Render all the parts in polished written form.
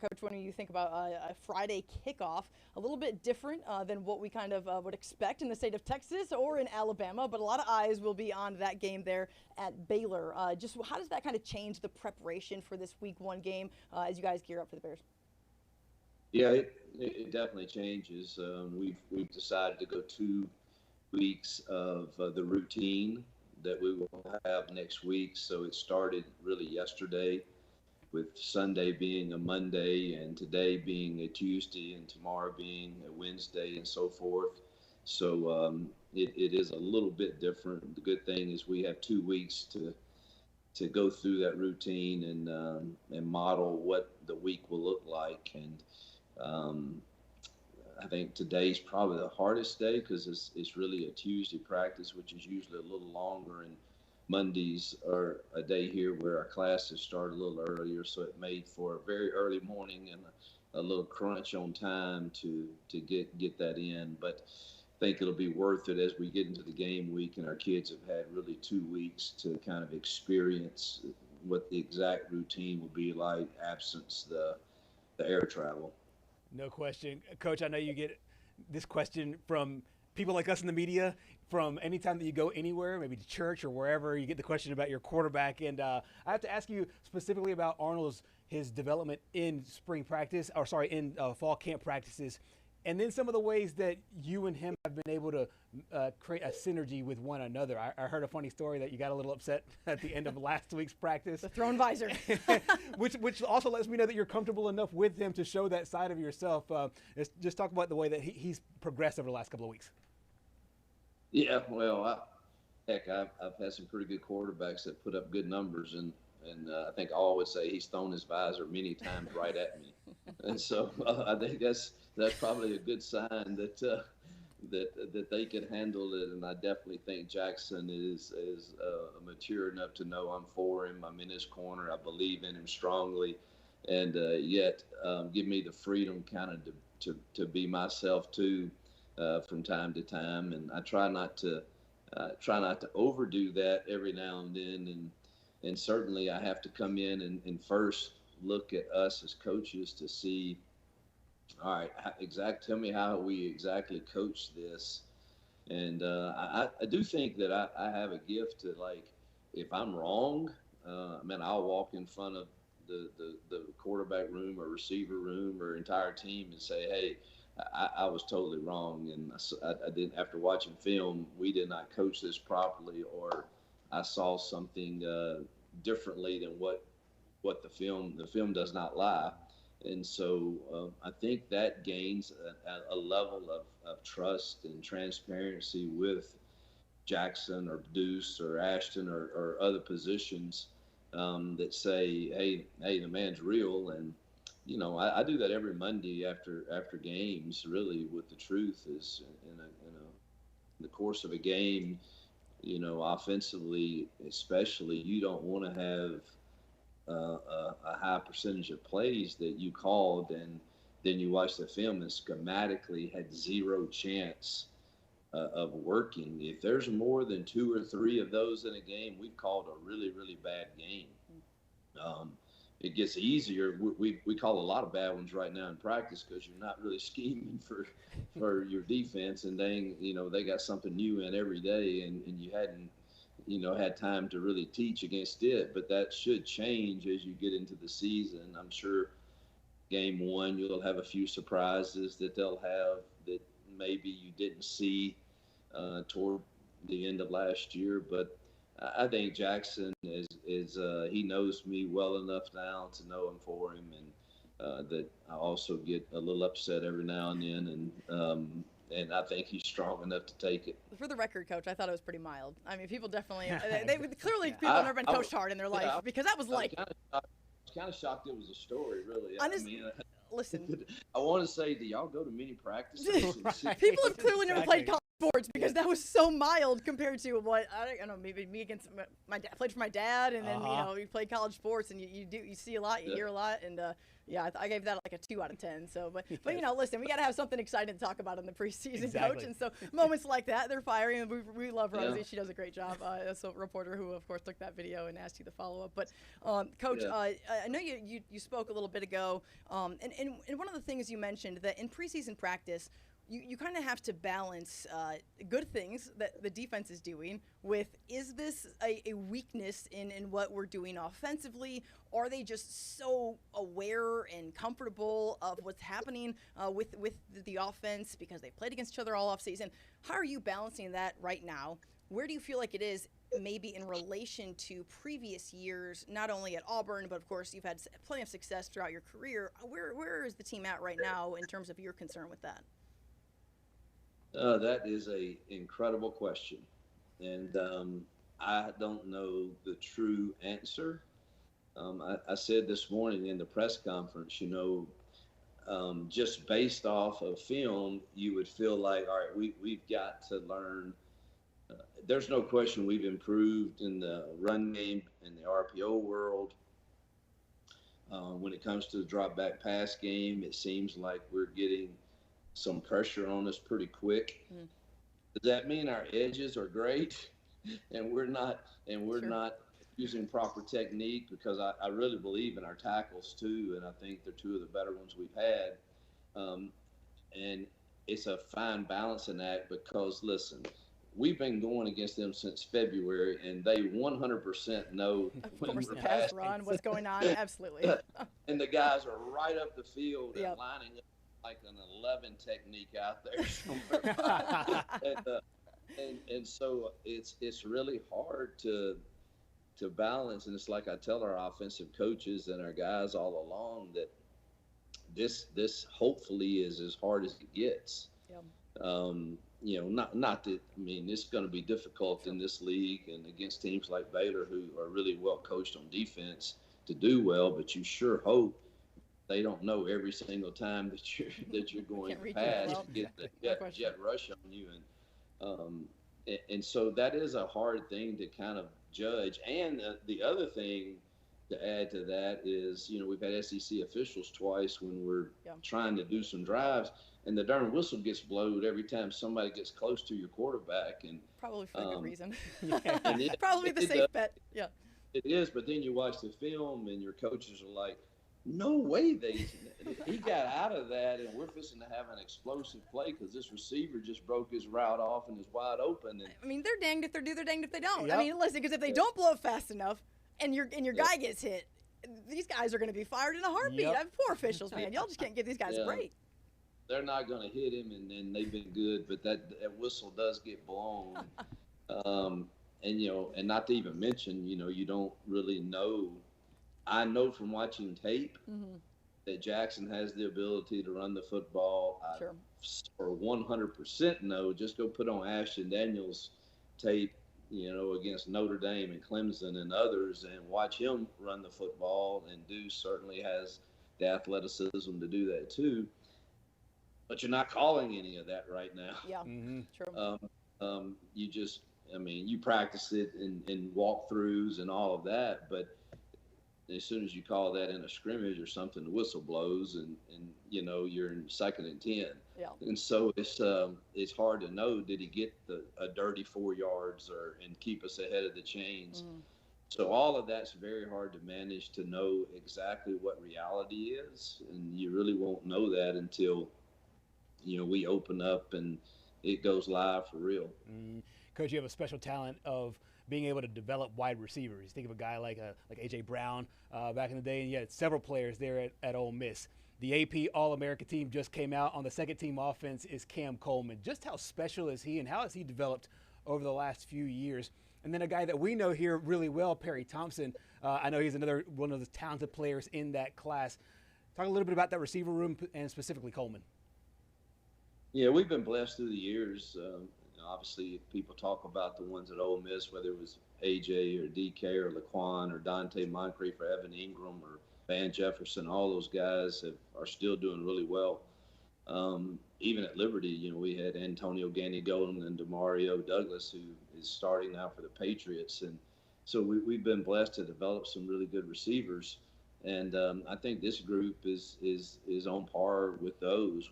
Coach, when you think about a Friday kickoff, a little bit different than what we kind of would expect in the state of Texas or in Alabama, but a lot of eyes will be on that game there at Baylor. Just how does that kind of change the preparation for this Week 1 game as you guys gear up for the Bears? Yeah, it definitely changes. We've decided to go 2 weeks of the routine that we will have next week. So it started really yesterday, with Sunday being a Monday and today being a Tuesday and tomorrow being a Wednesday and so forth. So it is a little bit different. The good thing is we have 2 weeks to go through that routine and model what the week will look like. And I think today's probably the hardest day because it's really a Tuesday practice, which is usually a little longer, and Mondays are a day here where our classes start a little earlier, so it made for a very early morning and a little crunch on time to get that in. But I think it'll be worth it as we get into the game week, and our kids have had really 2 weeks to kind of experience what the exact routine will be like, absence the air travel. No question. Coach, I know you get this question from people like us in the media from anytime that you go anywhere, maybe to church or wherever, you get the question about your quarterback. And I have to ask you specifically about Arnold's his development in in fall camp practices, and then some of the ways that you and him have been able to create a synergy with one another. I heard a funny story that you got a little upset at the end of last week's practice. The thrown visor. which also lets me know that you're comfortable enough with him to show that side of yourself. Just talk about the way that he's progressed over the last couple of weeks. Yeah, well, I've had some pretty good quarterbacks that put up good numbers, and I think I always say he's thrown his visor many times right at me, and so I think that's probably a good sign that they can handle it. And I definitely think Jackson is mature enough to know I'm for him. I'm in his corner. I believe in him strongly, and yet give me the freedom kind of to be myself too. From time to time, and I try not to overdo that every now and then, and certainly I have to come in and first look at us as coaches to see, all right, tell me how we exactly coach this. And I do think that I have a gift to, like, if I'm wrong, I'll walk in front of the quarterback room or receiver room or entire team and say, hey, I was totally wrong, and I didn't. After watching film, we did not coach this properly, or I saw something differently than what the film does not lie. And so I think that gains a level of trust and transparency with Jackson or Deuce or Ashton or other positions that say, hey, the man's real. And I do that every Monday after games. Really, with the truth is in the course of a game, offensively especially, you don't want to have a high percentage of plays that you called and then you watch the film and schematically had zero chance of working. If there's more than 2 or 3 of those in a game, we've called a really, really bad game. It gets easier. We call a lot of bad ones right now in practice because you're not really scheming for your defense, and they got something new in every day, and you hadn't had time to really teach against it. But that should change as you get into the season. I'm sure game 1 you'll have a few surprises that they'll have that maybe you didn't see toward the end of last year, but I think Jackson is he knows me well enough now to know I'm for him, and that I also get a little upset every now and then, and I think he's strong enough to take it. For the record, Coach, I thought it was pretty mild. I mean, people definitely they clearly people have never been coached hard in their life, because that was like. I was kind of shocked it was a story, really. Listen, I want to say, do y'all go to many practices? People have clearly never played college sports because that was so mild compared to what I don't know. Maybe me against my dad. I played for my dad, and then you play college sports, and you see a lot, you hear a lot, and I gave that like a 2 out of 10. So, but listen, we got to have something exciting to talk about in the preseason, Coach. And so moments like that, they're fiery, and we love Rosie. She does a great job. As a reporter who, of course, took that video and asked you the follow up. But Coach, I know you spoke a little bit ago, and one of the things you mentioned that in preseason practice, you kind of have to balance good things that the defense is doing with, is this a weakness in what we're doing offensively? Are they just so aware and comfortable of what's happening with the offense because they've played against each other all offseason? How are you balancing that right now? Where do you feel like it is maybe in relation to previous years, not only at Auburn, but of course you've had plenty of success throughout your career. Where is the team at right now in terms of your concern with that? That is a incredible question, and I don't know the true answer. I said this morning in the press conference, just based off of film, you would feel like, all right, we've got to learn. There's no question we've improved in the run game in the RPO world. When it comes to the drop back pass game, it seems like we're getting some pressure on us pretty quick. Does that mean our edges are great and we're not using proper technique? Because I really believe in our tackles too, and I think they're two of the better ones we've had. And it's a fine balancing act because, listen, we've been going against them since February, and they 100% know when we're pass run, what's going on. Absolutely. And the guys are right up the field and lining up like an 11 technique out there somewhere. and so it's really hard to balance. And it's like I tell our offensive coaches and our guys all along that this hopefully is as hard as it gets. Not that, I mean, it's going to be difficult in this league and against teams like Baylor, who are really well coached on defense, to do well, but you sure hope they don't know every single time that you're going to pass to get the jet rush on you. And so that is a hard thing to kind of judge. And the other thing to add to that is, we've had SEC officials twice when we're trying to do some drives, and the darn whistle gets blowed every time somebody gets close to your quarterback. And probably for a good reason. Probably the safe bet. Yeah. It is, but then you watch the film and your coaches are like, no way he got out of that, and we're fixing to have an explosive play because this receiver just broke his route off and is wide open. And I mean, they're danged if they do, they're danged if they don't. Yep. I mean, listen, because if they don't blow it fast enough and your guy gets hit, these guys are going to be fired in a heartbeat. Poor officials, man. Y'all just can't give these guys a break. They're not going to hit him, and they've been good, but that whistle does get blown. And not to even mention, you don't really know. I know from watching tape that Jackson has the ability to run the football. Sure. For 100% know, just go put on Ashton Daniels tape, against Notre Dame and Clemson and others, and watch him run the football. And Deuce certainly has the athleticism to do that too. But you're not calling any of that right now. Yeah, true. You practice it in walkthroughs and all of that, but as soon as you call that in a scrimmage or something, the whistle blows, and you're in 2nd and 10. Yeah. And so it's hard to know, did he get a dirty 4 yards and keep us ahead of the chains? So all of that's very hard to manage, to know exactly what reality is, and you really won't know that until we open up and it goes live for real. Coach, you have a special talent of being able to develop wide receivers. Think of a guy like A.J. Brown back in the day, and you had several players there at Ole Miss. The AP All-America team just came out. On the second-team offense is Cam Coleman. Just how special is he, and how has he developed over the last few years? And then a guy that we know here really well, Perry Thompson. I know he's another one of the talented players in that class. Talk a little bit about that receiver room and specifically Coleman. Yeah, we've been blessed through the years. Obviously, people talk about the ones at Ole Miss, whether it was AJ or DK or Laquan or Dante Moncrief or Evan Ingram or Van Jefferson. All those guys are still doing really well. Even at Liberty, we had Antonio Coleman and Demario Douglas, who is starting now for the Patriots. And so we've been blessed to develop some really good receivers. And I think this group is on par with those.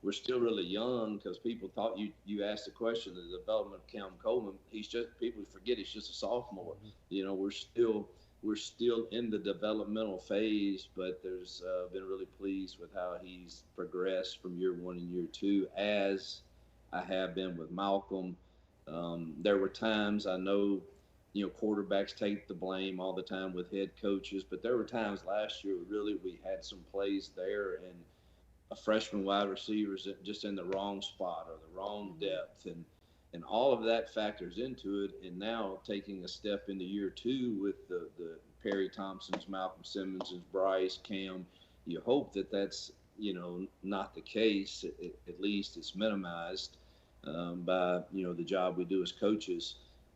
We're still really young because people thought you asked the question, the development of Cam Coleman. People forget he's just a sophomore. We're still in the developmental phase, but there's been really pleased with how he's progressed from year one and year two, as I have been with Malcolm. There were times, I know, quarterbacks take the blame all the time with head coaches, but there were times last year we had some plays there and a freshman wide receiver just in the wrong spot or the wrong depth, and all of that factors into it. And now taking a step into year two with the Perry Thompsons, Malcolm Simmons's, Bryce, Cam, you hope that that's not the case. At least it's minimized by the job we do as coaches.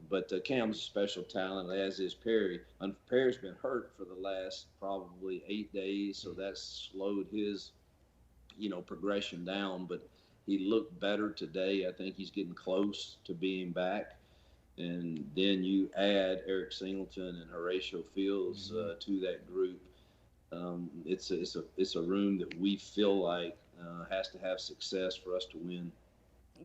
But Cam's a special talent, as is Perry. Perry's been hurt for the last probably 8 days, so that's slowed his progression down. But he looked better today. I think he's getting close to being back. And then you add Eric Singleton and Horatio Fields to that group. It's a room that we feel like has to have success for us to win.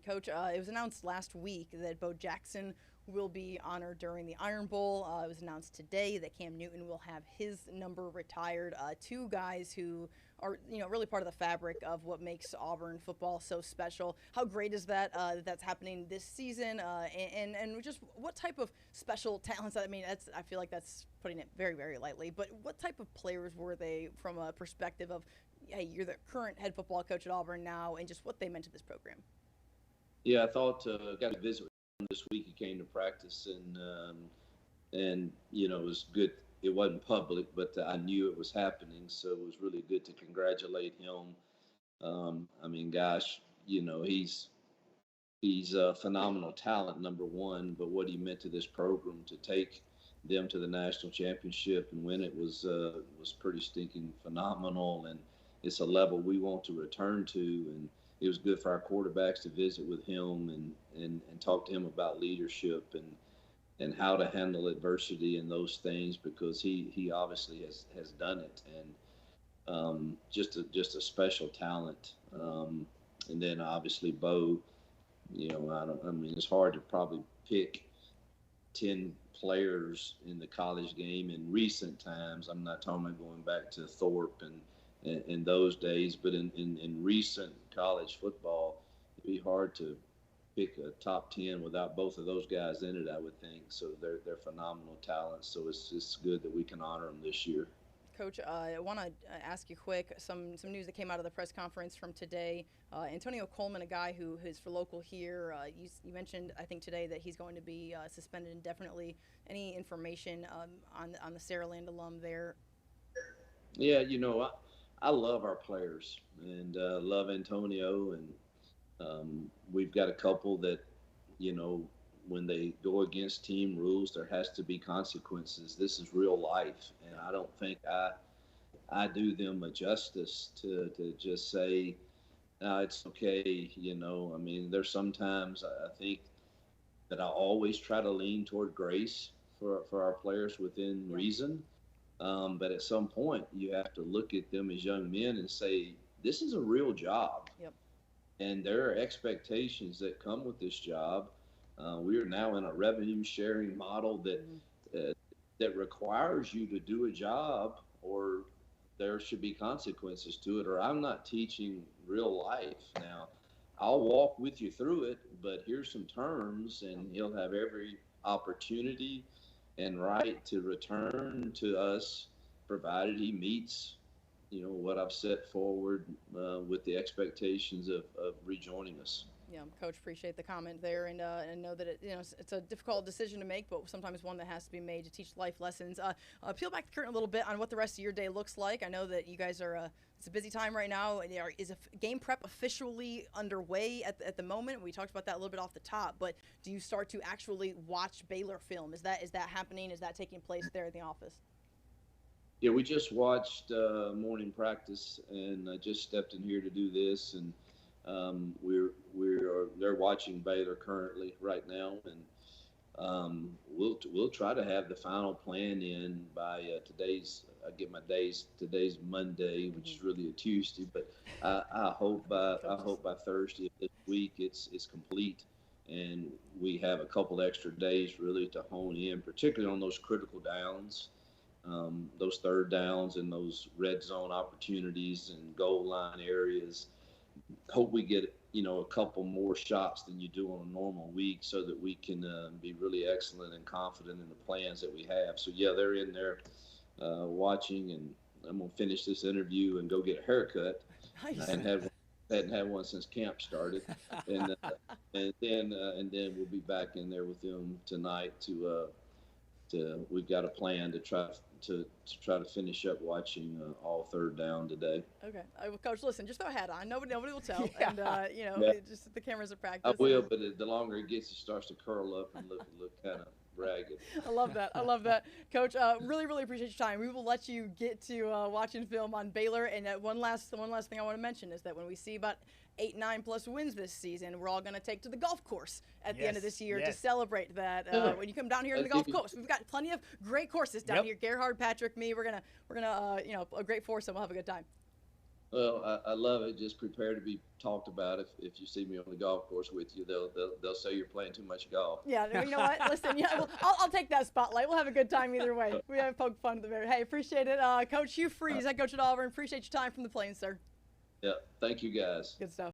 Coach, it was announced last week that Bo Jackson will be honored during the Iron Bowl. It was announced today that Cam Newton will have his number retired. Two guys who are, really part of the fabric of what makes Auburn football so special. How great is that that's happening this season? And just what type of special talents? I mean, I feel like that's putting it very, very lightly. But what type of players were they from a perspective of, hey, you're the current head football coach at Auburn now, and just what they meant to this program? Yeah, I thought got to visit with him this week. He came to practice, and it was good. It wasn't public, but I knew it was happening, so it was really good to congratulate him. I mean, gosh, he's a phenomenal talent, number one, but what he meant to this program to take them to the national championship and win it was pretty stinking phenomenal, and it's a level we want to return to. And it was good for our quarterbacks to visit with him and talk to him about leadership and how to handle adversity and those things, because he obviously has done it, and just a special talent. And then obviously Bo, it's hard to probably pick 10 players in the college game in recent times. I'm not talking about going back to Thorpe and in those days, but in recent college football, it'd be hard to pick a top 10 without both of those guys in it, I would think. So they're phenomenal talents. So it's good that we can honor them this year. Coach, I want to ask you quick some news that came out of the press conference from today. Antonio Coleman, a guy who is for local here, you mentioned, I think, today that he's going to be suspended indefinitely. Any information on the Saraland alum there? Yeah, I love our players and love Antonio, and we've got a couple that, when they go against team rules, there has to be consequences. This is real life, and I don't think I do them a justice to just say, no, it's okay. I mean, there's sometimes I think that I always try to lean toward grace for our players within reason. But at some point, you have to look at them as young men and say, this is a real job. Yep. And there are expectations that come with this job. We are now in a revenue sharing model that requires you to do a job, or there should be consequences to it, or I'm not teaching real life. Now, I'll walk with you through it, but here's some terms, and he'll have every opportunity and right to return to us, provided he meets, what I've set forward with the expectations of rejoining us. Yeah, Coach, appreciate the comment there, and know that it's a difficult decision to make, but sometimes one that has to be made to teach life lessons. Peel back the curtain a little bit on what the rest of your day looks like. I know that you guys are it's a busy time right now. Is game prep officially underway at the moment? We talked about that a little bit off the top, but do you start to actually watch Baylor film? Is that happening? Is that taking place there in the office? Yeah, we just watched morning practice, and I just stepped in here to do this, and They're watching Baylor currently right now, and we'll try to have the final plan in by today's. I get my days. Today's Monday, which is really a Tuesday, but I hope by Thursday of this week it's complete, and we have a couple extra days really to hone in, particularly on those critical downs, those third downs and those red zone opportunities and goal line areas. Hope we get a couple more shots than you do on a normal week, so that we can be really excellent and confident in the plans that we have. So yeah, they're in there watching, and I'm gonna finish this interview and go get a haircut. Nice. I hadn't had one since camp started, and then we'll be back in there with them tonight to we've got a plan to try to finish up watching all third down today. Okay. Well, Coach, listen, just throw a hat on. Nobody will tell. Yeah. And, just the cameras are practice. I will, but the longer it gets, it starts to curl up and look kind of ragged. I love that. Coach, really, really appreciate your time. We will let you get to watching film on Baylor. And one last thing I want to mention is that when we see about 8-9+ wins this season, we're all going to take to the golf course at the end of this year to celebrate that. When you come down here to the golf course, we've got plenty of great courses down here. Gerhard, Patrick, me, we're gonna a great foursome. We'll have a good time. Well, I love it. Just prepare to be talked about. If you see me on the golf course with you, they'll say you're playing too much golf. Yeah, you know what? Listen, I'll take that spotlight. We'll have a good time either way. We have poke fun at the very. Hey, appreciate it, Coach Hugh Freeze, head coach at Auburn. Appreciate your time from the plains, sir. Yeah, thank you guys. Good stuff.